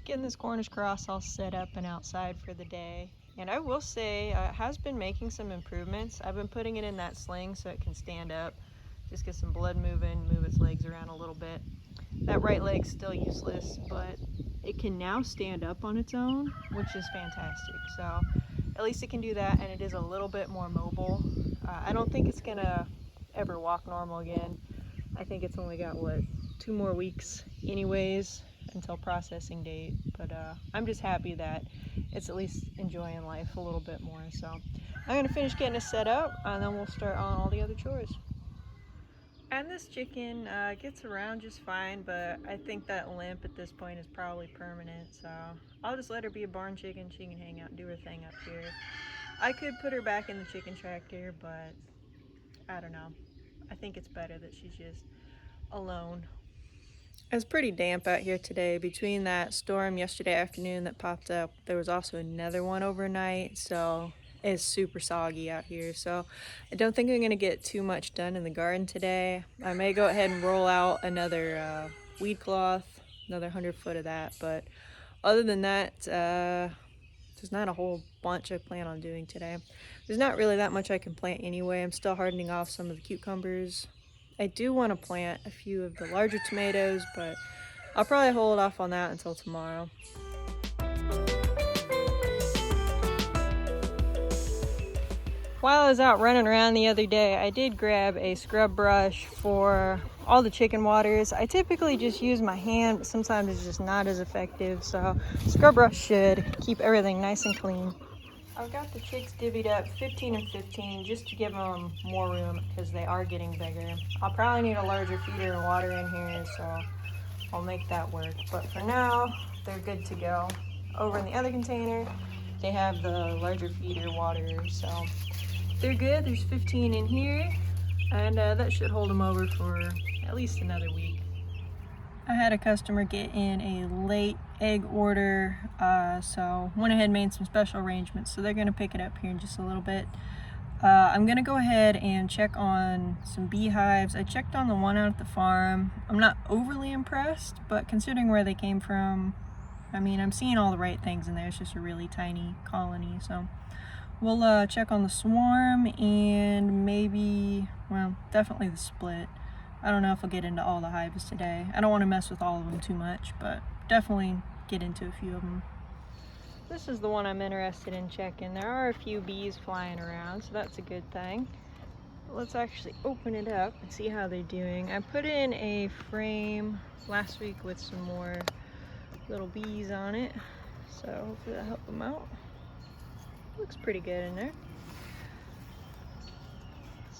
Getting this Cornish cross all set up and outside for the day. And I will say, it has been making some improvements. I've been putting it in that sling so it can stand up, just get some blood moving, move its legs around a little bit. That right leg's still useless, but it can now stand up on its own, which is fantastic. So at least it can do that, and it is a little bit more mobile. I don't think it's gonna ever walk normal again. I think it's only got, what, 2 more weeks anyways until processing date, but I'm just happy that it's at least enjoying life a little bit more. So I'm gonna finish getting it set up, and then we'll start on all the other chores. And this chicken gets around just fine, but I think that limp at this point is probably permanent, so I'll just let her be a barn chicken. She can hang out and do her thing up here. I could put her back in the chicken tractor, but I don't know. I think it's better that she's just alone. It's pretty damp out here today. Between that storm yesterday afternoon that popped up, there was also another one overnight, so it's super soggy out here. So I don't think I'm gonna get too much done in the garden today. I may go ahead and roll out another weed cloth, another 100 foot of that, but other than that, there's not a whole bunch I plan on doing today. There's not really that much I can plant anyway. I'm still hardening off some of the cucumbers. I do want to plant a few of the larger tomatoes, but I'll probably hold off on that until tomorrow. While I was out running around the other day, I did grab a scrub brush for all the chicken waters. I typically just use my hand, but sometimes it's just not as effective, so scrub brush should keep everything nice and clean. I've got the chicks divvied up 15 and 15 just to give them more room because they are getting bigger. I'll probably need a larger feeder and water in here, so I'll make that work. But for now, they're good to go. Over in the other container, they have the larger feeder water, so they're good. There's 15 in here, and that should hold them over for at least another week. I had a customer get in a late egg order, so went ahead and made some special arrangements. So they're gonna pick it up here in just a little bit. I'm gonna go ahead and check on some beehives. I checked on the one out at the farm. I'm not overly impressed, but considering where they came from, I mean, I'm seeing all the right things in there. It's just a really tiny colony, so we'll check on the swarm and maybe, well, definitely the split. I don't know if I'll get into all the hives today. I don't want to mess with all of them too much, but definitely get into a few of them. This is the one I'm interested in checking. There are a few bees flying around, so that's a good thing. But let's actually open it up and see how they're doing. I put in a frame last week with some more little bees on it, so hopefully that'll help them out. Looks pretty good in there.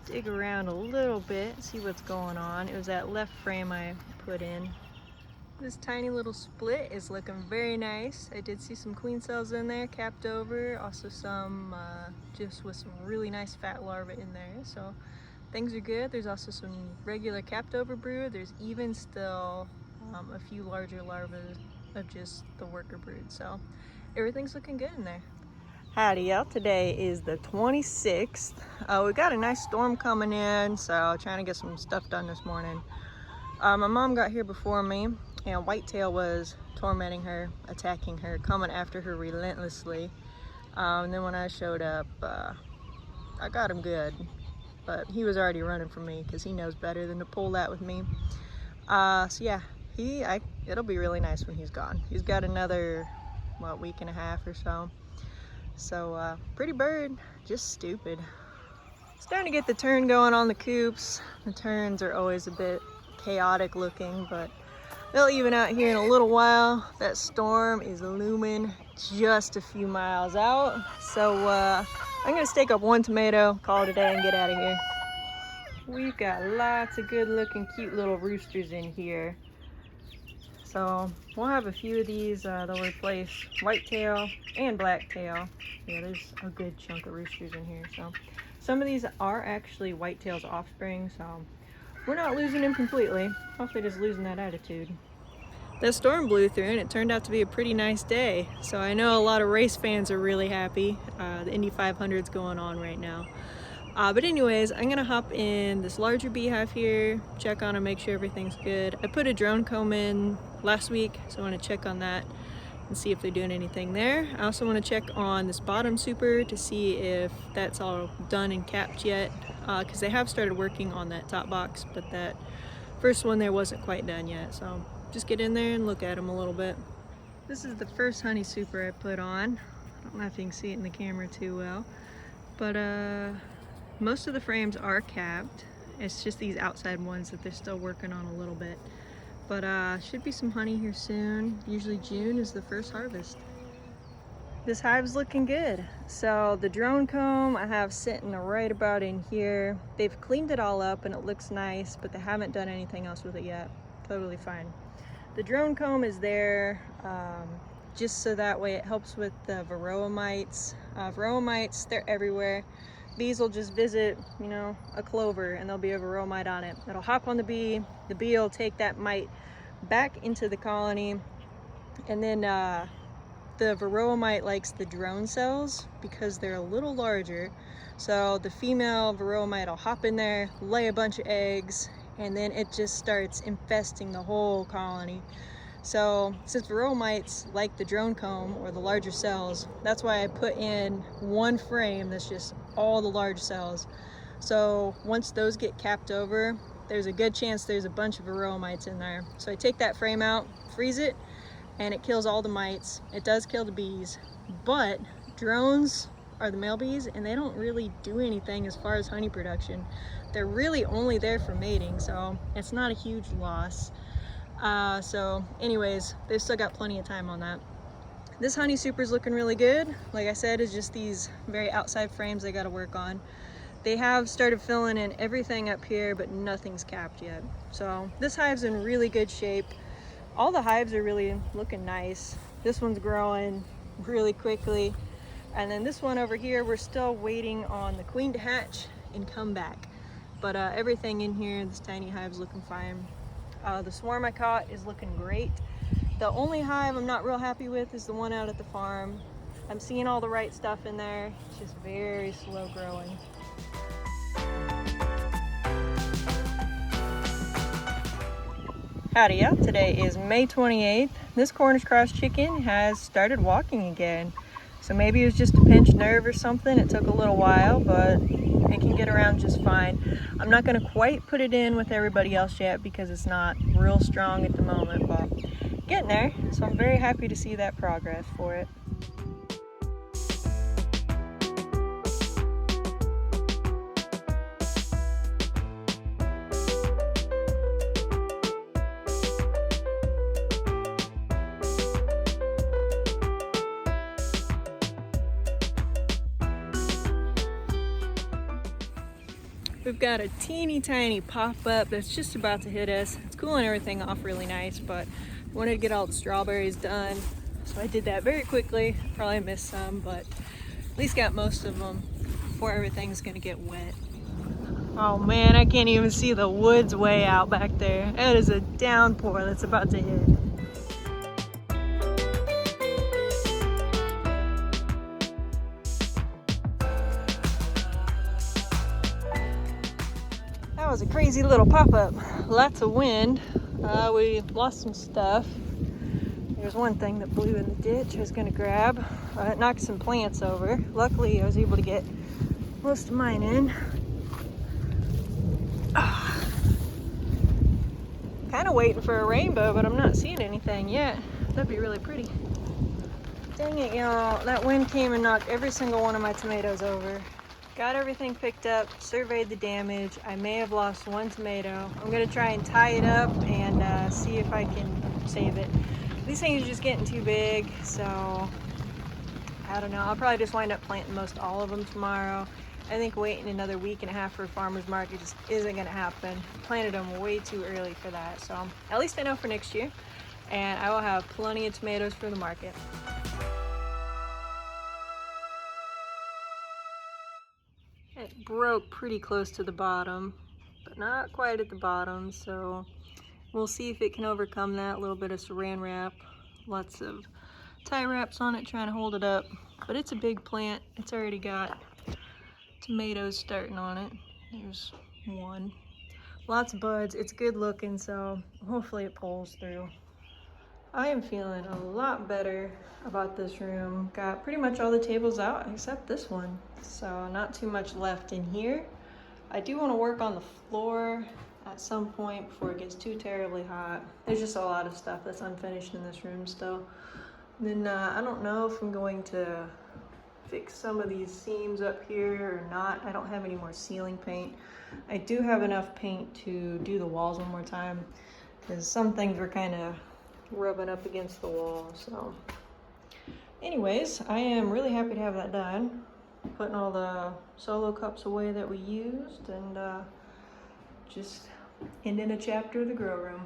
Dig around a little bit, see what's going on. It was that left frame I put in. This tiny little split is looking very nice. I did see some queen cells in there, capped over, also some just with some really nice fat larvae in there, so things are good. There's also some regular capped over brood. There's even still a few larger larvae of just the worker brood, so everything's looking good in there. Howdy y'all, today is the 26th. We got a nice storm coming in, so trying to get some stuff done this morning. My mom got here before me, and Whitetail was tormenting her, attacking her, coming after her relentlessly. And then when I showed up, I got him good, but he was already running from me because he knows better than to pull that with me. So yeah, it'll be really nice when he's gone. He's got another, what, week and a half or so. So pretty bird, just stupid. Starting to get the turn going on the coops. The turns are always a bit chaotic looking, but they'll even out here in a little while. That storm is looming just a few miles out. So I'm gonna stake up one tomato, call it a day, and get out of here. We've got lots of good looking cute little roosters in here. So we'll have a few of these. They'll replace whitetail and blacktail. Yeah, there's a good chunk of roosters in here. So some of these are actually whitetail's offspring, so we're not losing them completely. Hopefully just losing that attitude. That storm blew through and it turned out to be a pretty nice day. So I know a lot of race fans are really happy. The Indy 500's going on right now. But anyways, I'm gonna hop in this larger beehive here, check on and make sure everything's good. I put a drone comb in last week, so I want to check on that and see if they're doing anything there. I also want to check on this bottom super to see if that's all done and capped yet, because they have started working on that top box, but that first one there wasn't quite done yet. So just get in there and look at them a little bit. This is the first honey super I put on. I don't know if you can see it in the camera too well, but most of the frames are capped. It's just these outside ones that they're still working on a little bit. But should be some honey here soon. Usually June is the first harvest. This hive's looking good. So the drone comb I have sitting right about in here. They've cleaned it all up and it looks nice, but they haven't done anything else with it yet. Totally fine. The drone comb is there just so that way it helps with the varroa mites. Varroa mites, they're everywhere. Bees will just visit, you know, a clover and there'll be a varroa mite on it. It'll hop on the bee will take that mite back into the colony, and then the varroa mite likes the drone cells because they're a little larger. So the female varroa mite will hop in there, lay a bunch of eggs, and then it just starts infesting the whole colony. So since varroa mites like the drone comb or the larger cells, that's why I put in one frame that's just all the large cells. So once those get capped over, there's a good chance there's a bunch of varroa mites in there. So I take that frame out, freeze it, and it kills all the mites. It does kill the bees, but drones are the male bees and they don't really do anything as far as honey production. They're really only there for mating, so it's not a huge loss. So anyways, they've still got plenty of time on that. This honey super is looking really good. Like I said, it's just these very outside frames they got to work on. They have started filling in everything up here, but nothing's capped yet. So this hive's in really good shape. All the hives are really looking nice. This one's growing really quickly. And then this one over here, we're still waiting on the queen to hatch and come back. But everything in here, this tiny hive's looking fine. The swarm I caught is looking great. The only hive I'm not real happy with is the one out at the farm. I'm seeing all the right stuff in there. It's just very slow growing. Howdy, yeah. Today is May 28th. This Cornish cross chicken has started walking again. So maybe it was just a pinched nerve or something. It took a little while, but it can get around just fine. I'm not going to quite put it in with everybody else yet because it's not real strong at the moment, but getting there. So I'm very happy to see that progress for it. We've got a teeny tiny pop-up that's just about to hit us. It's cooling everything off really nice, but I wanted to get all the strawberries done. So I did that very quickly. Probably missed some, but at least got most of them before everything's gonna get wet. Oh man, I can't even see the woods way out back there. That is a downpour that's about to hit. That was a crazy little pop-up. Lots of wind. We lost some stuff. There's one thing that blew in the ditch I was gonna grab. It knocked some plants over. Luckily, I was able to get most of mine in. Kind of waiting for a rainbow, but I'm not seeing anything yet. That'd be really pretty. Dang it, y'all. That wind came and knocked every single one of my tomatoes over. Got everything picked up, surveyed the damage. I may have lost one tomato. I'm gonna try and tie it up and see if I can save it. These things are just getting too big, so I don't know. I'll probably just wind up planting most all of them tomorrow. I think waiting another week and a half for a farmer's market just isn't gonna happen. Planted them way too early for that, so at least I know for next year, and I will have plenty of tomatoes for the market. It broke pretty close to the bottom, but not quite at the bottom, so we'll see if it can overcome that. A little bit of saran wrap, lots of tie wraps on it trying to hold it up, but it's a big plant. It's already got tomatoes starting on it. There's one. Lots of buds. It's good looking, so hopefully it pulls through. I am feeling a lot better about this room. Got pretty much all the tables out except this one. So not too much left in here. I do want to work on the floor at some point before it gets too terribly hot. There's just a lot of stuff that's unfinished in this room still. And then I don't know if I'm going to fix some of these seams up here or not. I don't have any more ceiling paint. I do have enough paint to do the walls one more time because some things were kind of rubbing up against the wall. So anyways, I am really happy to have that done. Putting all the solo cups away that we used and just ending a chapter of the grow room.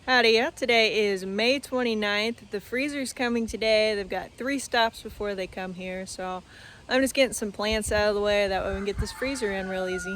Howdy, yeah. Today is May 29th. The freezer's coming today. They've got 3 stops before they come here, so I'm just getting some plants out of the way. That way we can get this freezer in real easy.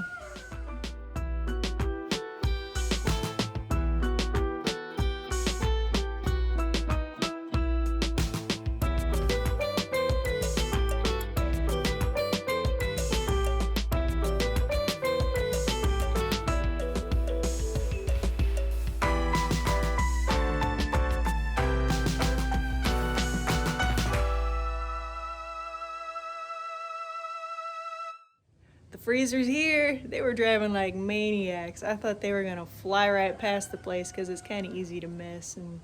The freezer's here. They were driving like maniacs. I thought they were gonna fly right past the place because it's kind of easy to miss, and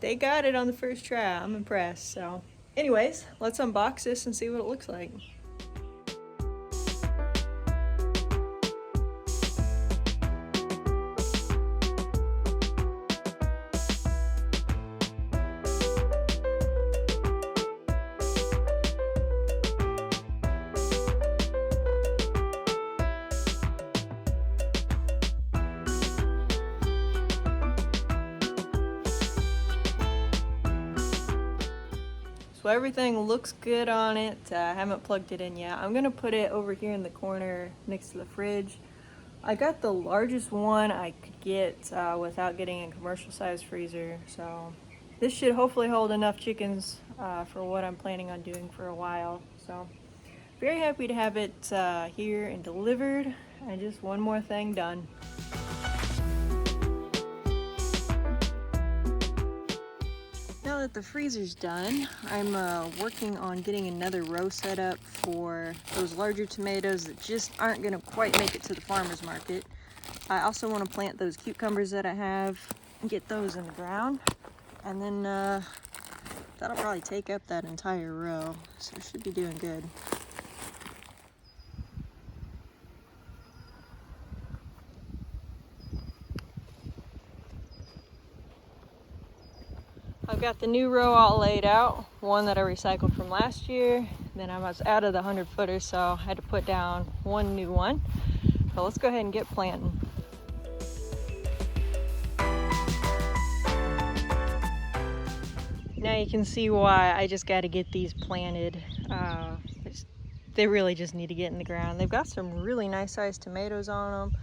they got it on the first try. I'm impressed. So anyways, let's unbox this and see what it looks like. So everything looks good on it. I haven't plugged it in yet. I'm gonna put it over here in the corner next to the fridge. I got the largest one I could get without getting a commercial size freezer. So this should hopefully hold enough chickens for what I'm planning on doing for a while. So very happy to have it here and delivered, and just one more thing done. Now that the freezer's done, I'm working on getting another row set up for those larger tomatoes that just aren't gonna quite make it to the farmer's market. I also want to plant those cucumbers that I have and get those in the ground, and then that'll probably take up that entire row, so it should be doing good. I've got the new row all laid out, one that I recycled from last year. Then I was out of the 100-footer, so I had to put down one new one. So let's go ahead and get planting. Now you can see why I just got to get these planted. They really just need to get in the ground. They've got some really nice sized tomatoes on them.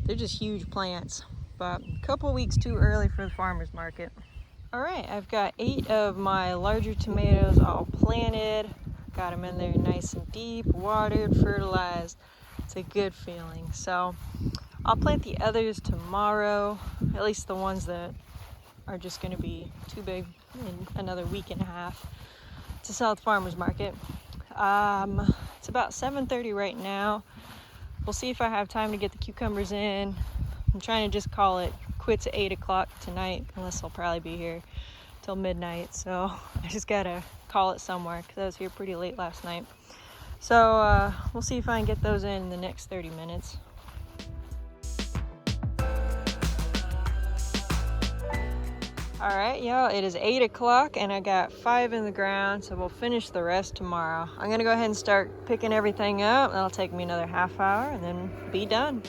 They're just huge plants, but a couple weeks too early for the farmer's market. All right, I've got 8 of my larger tomatoes all planted. Got them in there nice and deep, watered, fertilized. It's a good feeling. So I'll plant the others tomorrow, at least the ones that are just gonna be too big in another week and a half to sell at the farmer's market. It's about 7:30 right now. We'll see if I have time to get the cucumbers in. I'm trying to just call it quits at 8 o'clock tonight, unless I'll probably be here till midnight. So I just gotta call it somewhere because I was here pretty late last night. So we'll see if I can get those in the next 30 minutes. All right, y'all, it is 8 o'clock and I got 5 in the ground, so we'll finish the rest tomorrow. I'm gonna go ahead and start picking everything up. That'll take me another half hour and then be done.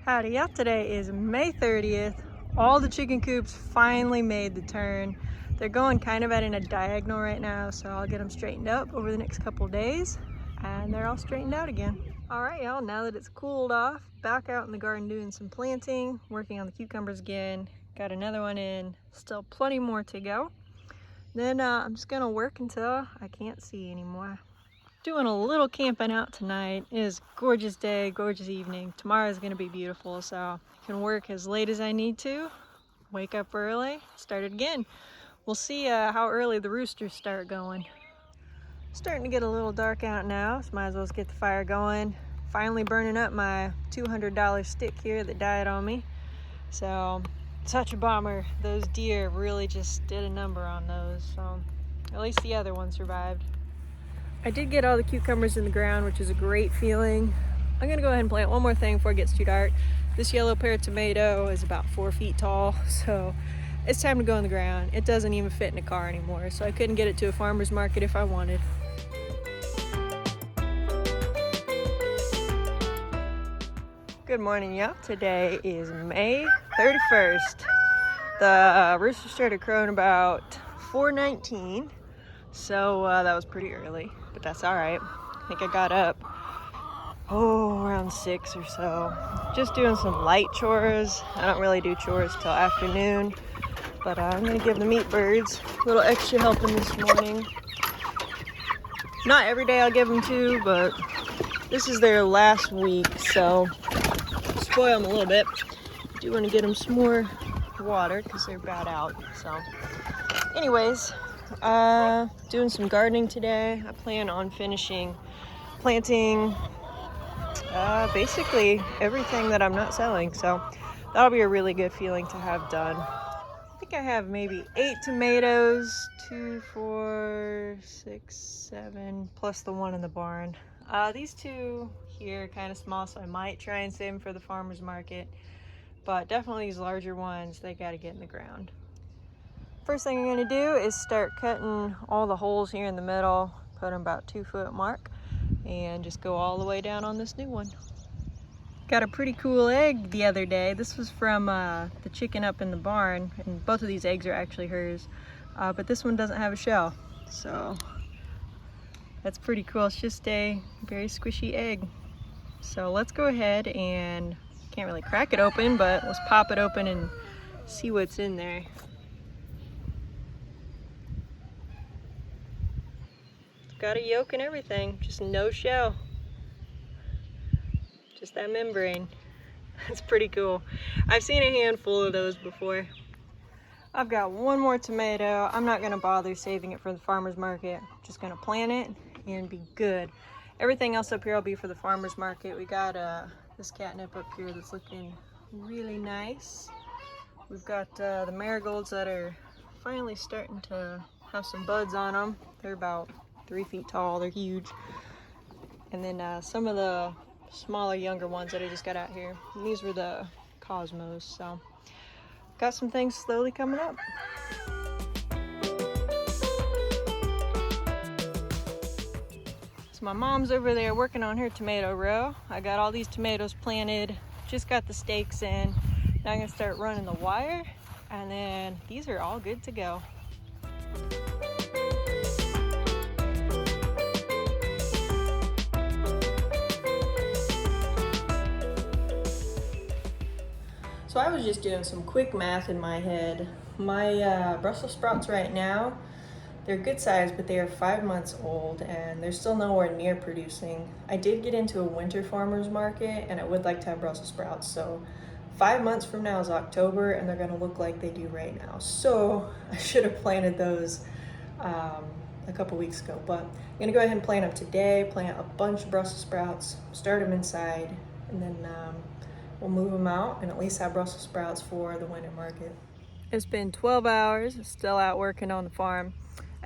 Howdy, y'all. Today is May 30th. All the chicken coops finally made the turn. They're going kind of at a diagonal right now, so I'll get them straightened up over the next couple days, and they're all straightened out again. All right, y'all, now that it's cooled off, back out in the garden doing some planting, working on the cucumbers again. Got another one in, still plenty more to go. Then I'm just gonna work until I can't see anymore. Doing a little camping out tonight. It is a gorgeous day, gorgeous evening. Tomorrow is gonna be beautiful, so I can work as late as I need to, wake up early, start it again. We'll see how early the roosters start going. Starting to get a little dark out now, so might as well get the fire going. Finally burning up my $200 stick here that died on me. So, such a bummer. Those deer really just did a number on those, so at least the other one survived. I did get all the cucumbers in the ground, which is a great feeling. I'm gonna go ahead and plant one more thing before it gets too dark. This yellow pear tomato is about 4 feet tall, so it's time to go in the ground. It doesn't even fit in a car anymore, so I couldn't get it to a farmer's market if I wanted. Good morning, y'all. Today is May 31st. The rooster started crowing about 4:19, so that was pretty early, but that's all right. I think I got up, around 6 or so. Just doing some light chores. I don't really do chores till afternoon, but I'm gonna give the meat birds a little extra helping this morning. Not every day I'll give them two, but this is their last week, so spoil them a little bit. I do want to get them some more water because they're bad out. So anyways, doing some gardening today. I plan on finishing planting basically everything that I'm not selling, so that'll be a really good feeling to have done. I think I have maybe 8 tomatoes, 2, 4, 6, 7, plus the one in the barn. These two here are kind of small, so I might try and save them for the farmer's market, but definitely these larger ones, they got to get in the ground. First thing I'm going to do is start cutting all the holes here in the middle, put them about 2-foot mark, and just go all the way down on this new one. Got a pretty cool egg the other day. This was from the chicken up in the barn, and both of these eggs are actually hers, but this one doesn't have a shell, so that's pretty cool. It's just a very squishy egg. So let's go ahead and, can't really crack it open, but let's pop it open and see what's in there. It's got a yolk and everything, just no shell. Just that membrane. That's pretty cool. I've seen a handful of those before. I've got one more tomato. I'm not gonna bother saving it for the farmer's market. I'm just gonna plant it and be good. Everything else up here will be for the farmer's market. We got this catnip up here that's looking really nice. We've got the marigolds that are finally starting to have some buds on them. They're about 3 feet tall, they're huge. And then some of the smaller, younger ones that I just got out here. And these were the cosmos, so got some things slowly coming up. My mom's over there working on her tomato row. I got all these tomatoes planted, just got the stakes in. Now I'm gonna start running the wire, and then these are all good to go. So I was just doing some quick math in my head. My Brussels sprouts right now, they're good size, but they are 5 months old and they're still nowhere near producing. I did get into a winter farmer's market and I would like to have Brussels sprouts. So 5 months from now is October and they're gonna look like they do right now. So I should have planted those a couple weeks ago, but I'm gonna go ahead and plant them today, plant a bunch of Brussels sprouts, start them inside, and then we'll move them out and at least have Brussels sprouts for the winter market. It's been 12 hours, still out working on the farm.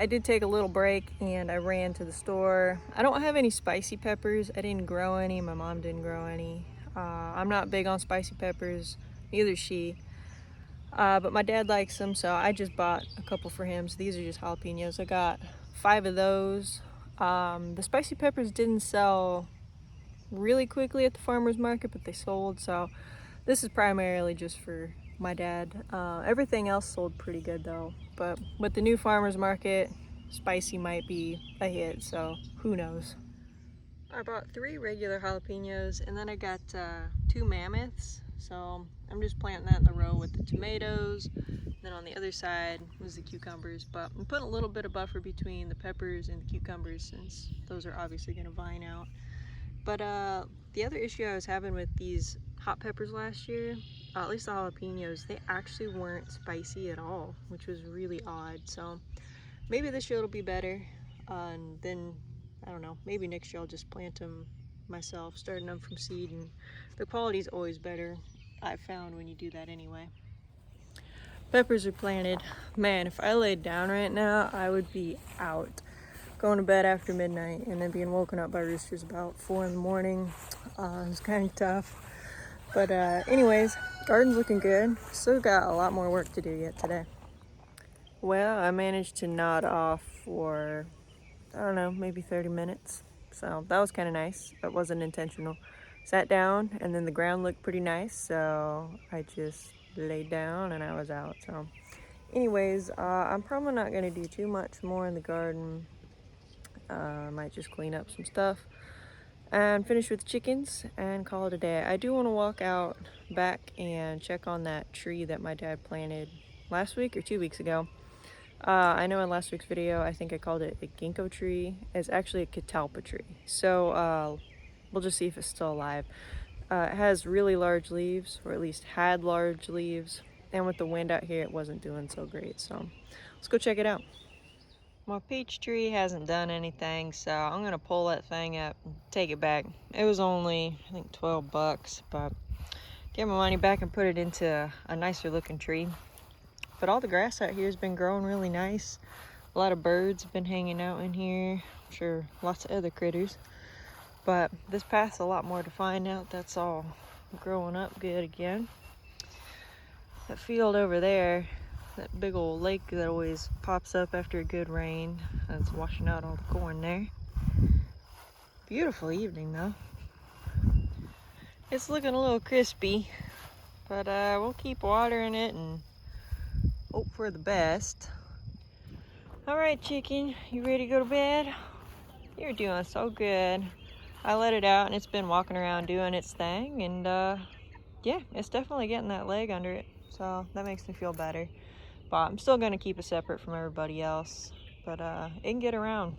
I did take a little break and I ran to the store. I don't have any spicy peppers. I didn't grow any. My mom didn't grow any. I'm not big on spicy peppers, neither is she. But my dad likes them, so I just bought a couple for him. So these are just jalapenos. I got 5 of those. The spicy peppers didn't sell really quickly at the farmer's market, but they sold, so This is primarily just for my dad. Everything else sold pretty good though, but with the new farmer's market, spicy might be a hit, so who knows. I bought 3 regular jalapenos and then I got 2 mammoths, so I'm just planting that in the row with the tomatoes. Then on the other side was the cucumbers, but I'm putting a little bit of buffer between the peppers and the cucumbers since those are obviously going to vine out. But the other issue I was having with these hot peppers last year, at least the jalapenos, they actually weren't spicy at all, which was really odd. So maybe this year it'll be better, and then I don't know, maybe next year I'll just plant them myself, starting them from seed, and the quality is always better, I've found, when you do that anyway. Peppers are planted. Man, if I laid down right now, I would be out. Going to bed after midnight and then being woken up by roosters about 4 in the morning. It's kind of tough. But anyways, garden's looking good. Still got a lot more work to do yet today. Well, I managed to nod off for, I don't know, maybe 30 minutes. So that was kind of nice. That wasn't intentional. Sat down and then the ground looked pretty nice. So I just laid down and I was out. So anyways, I'm probably not going to do too much more in the garden. I might just clean up some stuff and finish with chickens and call it a day. I do want to walk out back and check on that tree that my dad planted last week or 2 weeks ago. I know in last week's video I think I called it a ginkgo tree. It's actually a catalpa tree. So we'll just see if it's still alive. It has really large leaves, or at least had large leaves, and with the wind out here it wasn't doing so great. So let's go check it out. My peach tree hasn't done anything, so I'm gonna pull that thing up and take it back. It was only, I think, 12 bucks, but get my money back and put it into a nicer looking tree. But all the grass out here has been growing really nice. A lot of birds have been hanging out in here. I'm sure lots of other critters. But this path's a lot more to find out. That's all growing up good again. That field over there, that big old lake that always pops up after a good rain, that's washing out all the corn there. Beautiful evening though. It's looking a little crispy, but we'll keep watering it and hope for the best. Alright chicken, you ready to go to bed? You're doing so good. I let it out and it's been walking around doing its thing, and yeah, it's definitely getting that leg under it, so that makes me feel better. But I'm still going to keep it separate from everybody else, but it can get around.